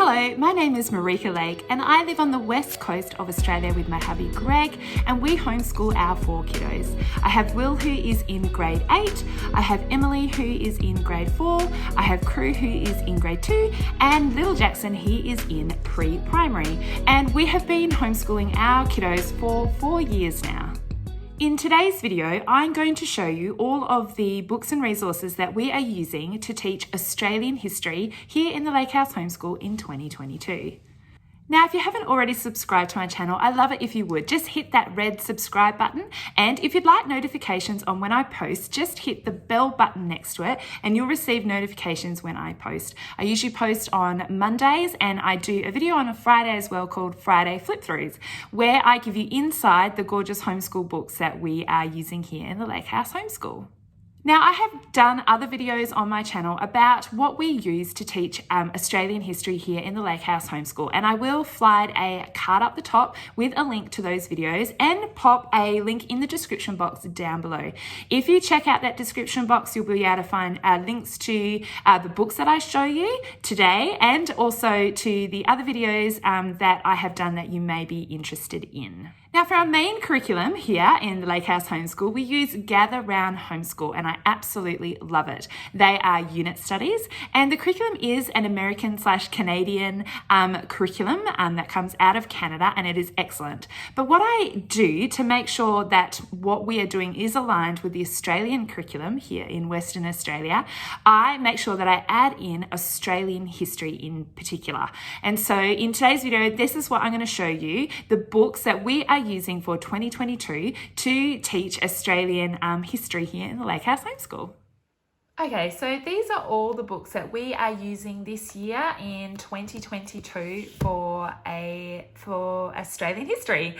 Hello, my name is Marika Lake and I live on the west coast of Australia with my hubby Greg, and we homeschool our 4 kiddos. I have Will, who is in grade 8, I have Emily, who is in grade 4, I have Crew, who is in grade 2, and little Jackson, he is in pre-primary. And we have been homeschooling our kiddos for 4 years now. In today's video, I'm going to show you all of the books and resources that we are using to teach Australian history here in the Lake House Homeschool in 2022. Now, if you haven't already subscribed to my channel, I love it if you would. Just hit that red subscribe button, and if you'd like notifications on when I post, just hit the bell button next to it and you'll receive notifications when I post. I usually post on Mondays, and I do a video on a Friday as well called Friday Flip Throughs, where I give you inside the gorgeous homeschool books that we are using here in the Lake House Homeschool. Now, I have done other videos on my channel about what we use to teach Australian history here in the Lake House Homeschool, and I will slide a card up the top with a link to those videos and pop a link in the description box down below. If you check out that description box, you'll be able to find links to the books that I show you today, and also to the other videos that I have done that you may be interested in. Now, for our main curriculum here in the Lake House Homeschool, we use Gather Round Homeschool, and I absolutely love it. They are unit studies, and the curriculum is an American/Canadian curriculum that comes out of Canada, and it is excellent. But what I do to make sure that what we are doing is aligned with the Australian curriculum here in Western Australia, I make sure that I add in Australian history in particular. And so in today's video, this is what I'm going to show you, the books that we are using for 2022 to teach Australian history here in the Lake House Homeschool. Okay, so these are all the books that we are using this year in 2022 for Australian history.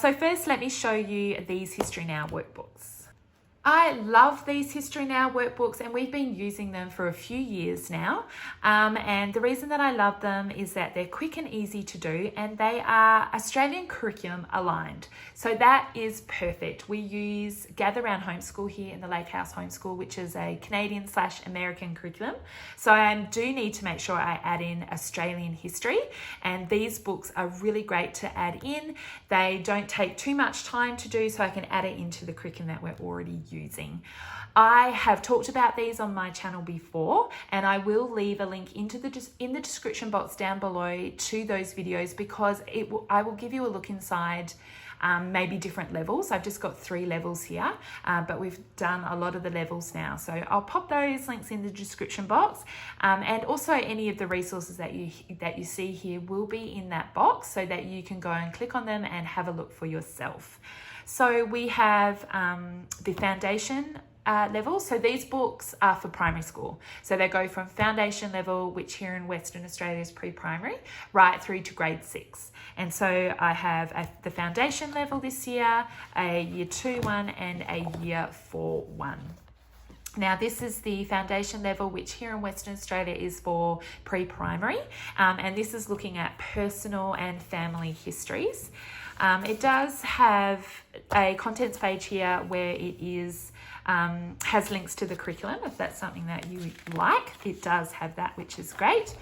So first, let me show you these History Now workbooks. I love these History Now workbooks, and we've been using them for a few years now. And the reason that I love them is that they're quick and easy to do, and they are Australian curriculum aligned. So that is perfect. We use Gather Round Homeschool here in the Lake House Homeschool, which is a Canadian/American curriculum. So I do need to make sure I add in Australian history, and these books are really great to add in. They don't take too much time to do, so I can add it into the curriculum that we're already using. I have talked about these on my channel before, and I will leave a link in the description box down below to those videos, because I will give you a look inside maybe different levels. I've just got 3 levels here, but we've done a lot of the levels now. So I'll pop those links in the description box, and also any of the resources that you see here will be in that box, so that you can go and click on them and have a look for yourself. So we have the foundation level. So these books are for primary school. So they go from foundation level, which here in Western Australia is pre-primary, right through to grade 6. And so I have the foundation level this year, a year 2 one, and a year 4 one. Now, this is the foundation level, which here in Western Australia is for pre-primary, and this is looking at personal and family histories. It does have a contents page here where it is has links to the curriculum, if that's something that you like. It does have that, which is great.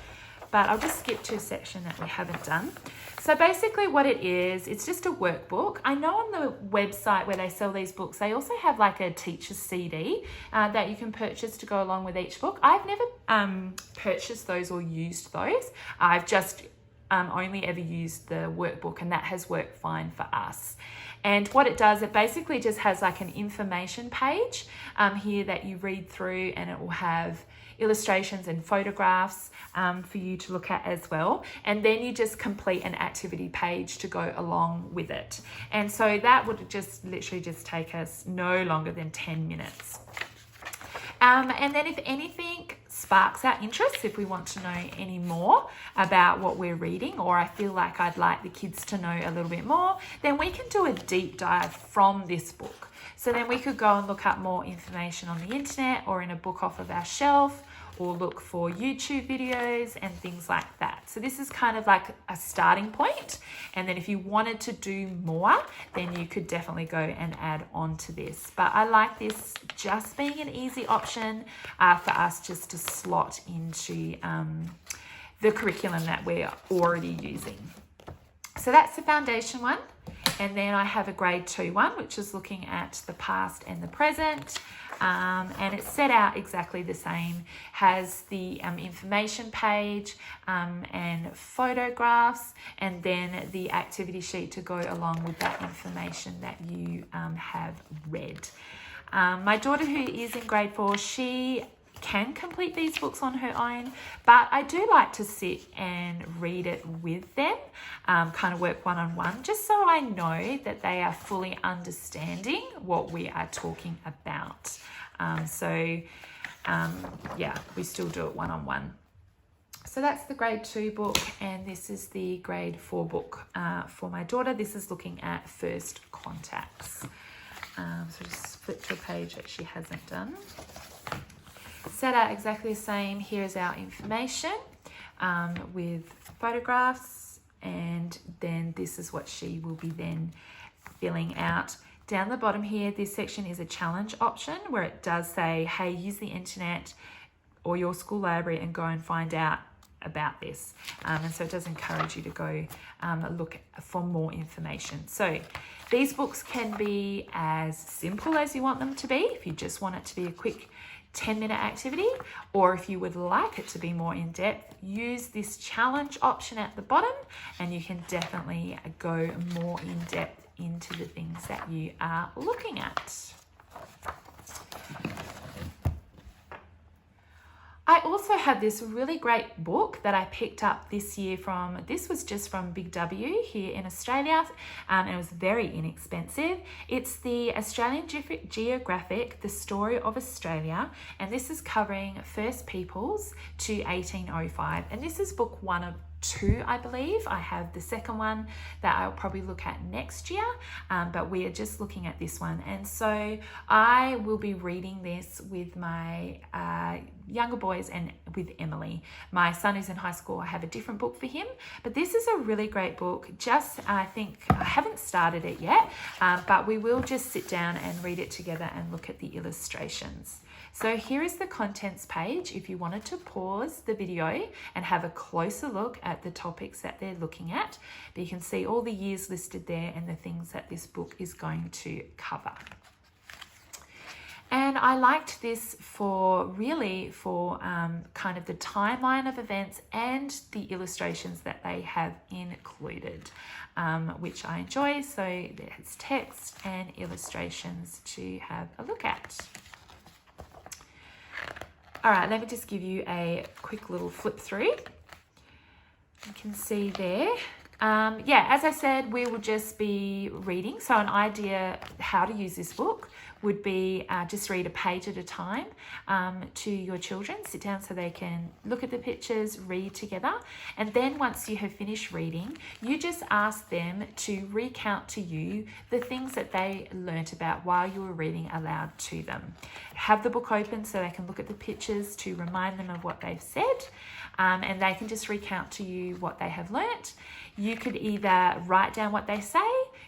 But I'll just skip to a section that we haven't done. So basically what it is, it's just a workbook. I know on the website where they sell these books, they also have like a teacher's CD that you can purchase to go along with each book. I've never purchased those or used those. I've just only ever used the workbook, and that has worked fine for us. And what it does, it basically just has like an information page here that you read through, and it will have illustrations and photographs for you to look at as well. And then you just complete an activity page to go along with it. And so that would just literally just take us no longer than 10 minutes. And then if anything sparks our interest, if we want to know any more about what we're reading, or I feel like I'd like the kids to know a little bit more, then we can do a deep dive from this book. So then we could go and look up more information on the internet or in a book off of our shelf, or look for YouTube videos and things like that. So this is kind of like a starting point. And then if you wanted to do more, then you could definitely go and add on to this. But I like this just being an easy option for us just to slot into the curriculum that we're already using. So that's the foundation one. And then I have a grade 2 one, which is looking at the past and the present. And it's set out exactly the same, has the information page and photographs, and then the activity sheet to go along with that information that you have read. My daughter, who is in grade 4, she can complete these books on her own, but I do like to sit and read it with them, kind of work one-on-one, just so I know that they are fully understanding what we are talking about. Yeah, we still do it one-on-one. So that's the grade 2 book, and this is the grade 4 book for my daughter. This is looking at first contacts. So just flip to a page that she hasn't done. Set out exactly the same. Here's our information with photographs, and then this is what she will be then filling out. Down the bottom here, this section is a challenge option where it does say, hey, use the internet or your school library and go and find out about this. And so it does encourage you to go look for more information. So these books can be as simple as you want them to be, if you just want it to be a quick 10-minute activity, or if you would like it to be more in-depth, use this challenge option at the bottom, and you can definitely go more in-depth into the things that you are looking at. I also have this really great book that I picked up this year this was just from Big W here in Australia, and it was very inexpensive. It's the Australian Geographic, The Story of Australia, and this is covering First Peoples to 1805, and this is book 1 of 2, I believe. I have the second one that I'll probably look at next year, but we are just looking at this one. And so I will be reading this with my younger boys and with Emily. My son who's in high school, I have a different book for him, but this is a really great book. I think I haven't started it yet, but we will just sit down and read it together and look at the illustrations. So here is the contents page if you wanted to pause the video and have a closer look at the topics that they're looking at. But you can see all the years listed there and the things that this book is going to cover. And I liked this for kind of the timeline of events and the illustrations that they have included, which I enjoy. So there's text and illustrations to have a look at. All right, let me just give you a quick little flip through. You can see there. As I said, we will just be reading. So an idea how to use this book would be just read a page at a time to your children. Sit down so they can look at the pictures, read together. And then once you have finished reading, you just ask them to recount to you the things that they learnt about while you were reading aloud to them. Have the book open so they can look at the pictures to remind them of what they've said. And they can just recount to you what they have learnt. You could either write down what they say,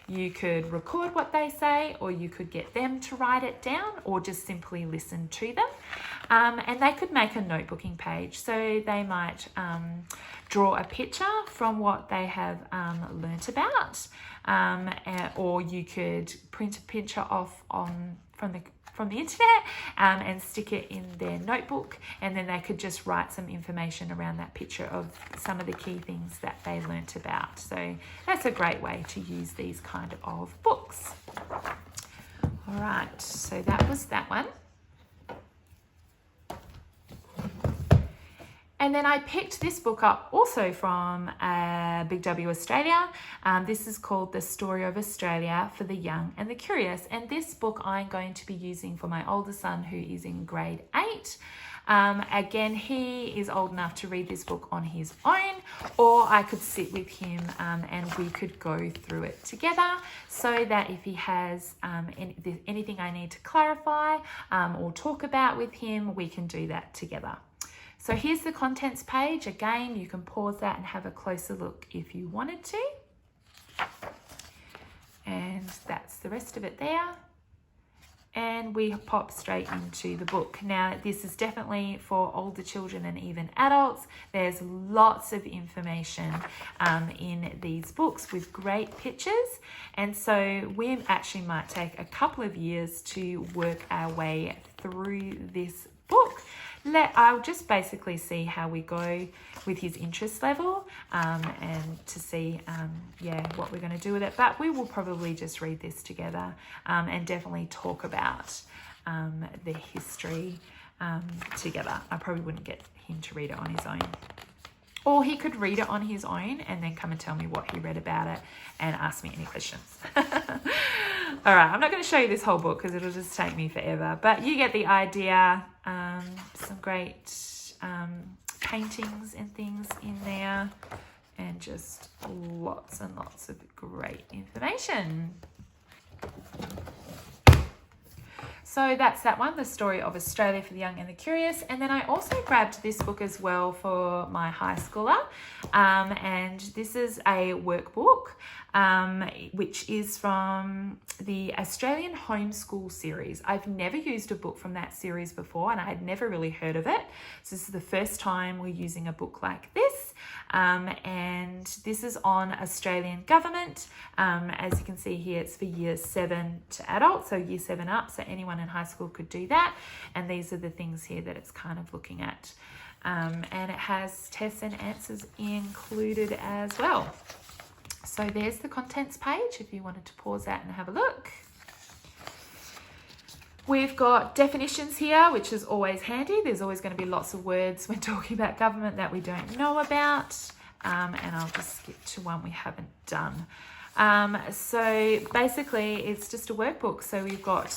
you could record what they say, or you could get them to write it down, or just simply listen to them. And they could make a notebooking page. So they might draw a picture from what they have learnt about, or you could print a picture off from the internet and stick it in their notebook, and then they could just write some information around that picture of some of the key things that they learnt about. So that's a great way to use these kind of books. All right, so that was that one. And then I picked this book up also from Big W Australia. This is called The Story of Australia for the Young and the Curious. And this book I'm going to be using for my older son who is in grade 8. Again, he is old enough to read this book on his own, or I could sit with him and we could go through it together, so that if he has anything I need to clarify or talk about with him, we can do that together. So here's the contents page. Again, you can pause that and have a closer look if you wanted to. And that's the rest of it there. and we pop straight into the book. Now, this is definitely for older children and even adults. There's lots of information in these books with great pictures, and so we actually might take a couple of years to work our way through this book. I'll just basically see how we go with his interest level and to see what we're going to do with it. But we will probably just read this together and definitely talk about the history together. I probably wouldn't get him to read it on his own. Or he could read it on his own and then come and tell me what he read about it and ask me any questions. All right, I'm not going to show you this whole book because it'll just take me forever. But you get the idea. Some great paintings and things in there. And just lots and lots of great information. So that's that one, The Story of Australia for the Young and the Curious. And then I also grabbed this book as well for my high schooler. And this is a workbook, which is from the Australian Homeschool series. I've never used a book from that series before, and I had never really heard of it. So this is the first time we're using a book like this. And this is on Australian government. As you can see here, it's for year 7 to adults, so year 7 up, so anyone in high school could do that. And these are the things here that it's kind of looking at. And it has tests and answers included as well. So there's the contents page if you wanted to pause that and have a look. We've got definitions here, which is always handy. There's always going to be lots of words when talking about government that we don't know about. And I'll just skip to one we haven't done. So basically it's just a workbook. So we've got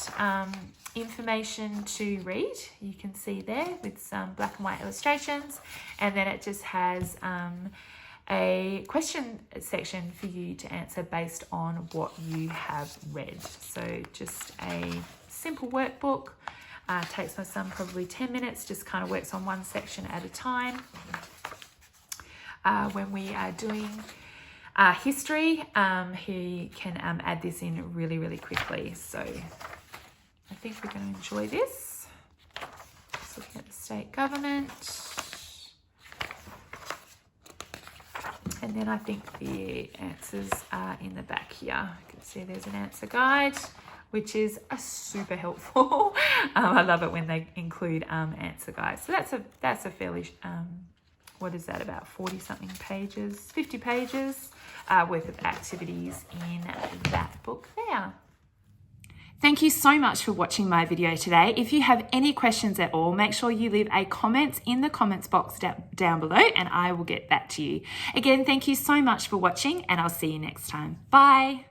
information to read. You can see there with some black and white illustrations. And then it just has a question section for you to answer based on what you have read. So just a simple workbook. Takes my son probably 10 minutes, just kind of works on one section at a time. When we are doing history, he can add this in really, really quickly. So I think we're going to enjoy this. Just looking at the state government. And then I think the answers are in the back here. You can see there's an answer guide, which is super helpful. I love it when they include answer guides. So that's a fairly, what is that, about 40-something pages, 50 pages worth of activities in that book there. Thank you so much for watching my video today. If you have any questions at all, make sure you leave a comment in the comments box down below and I will get back to you. Again, thank you so much for watching and I'll see you next time. Bye.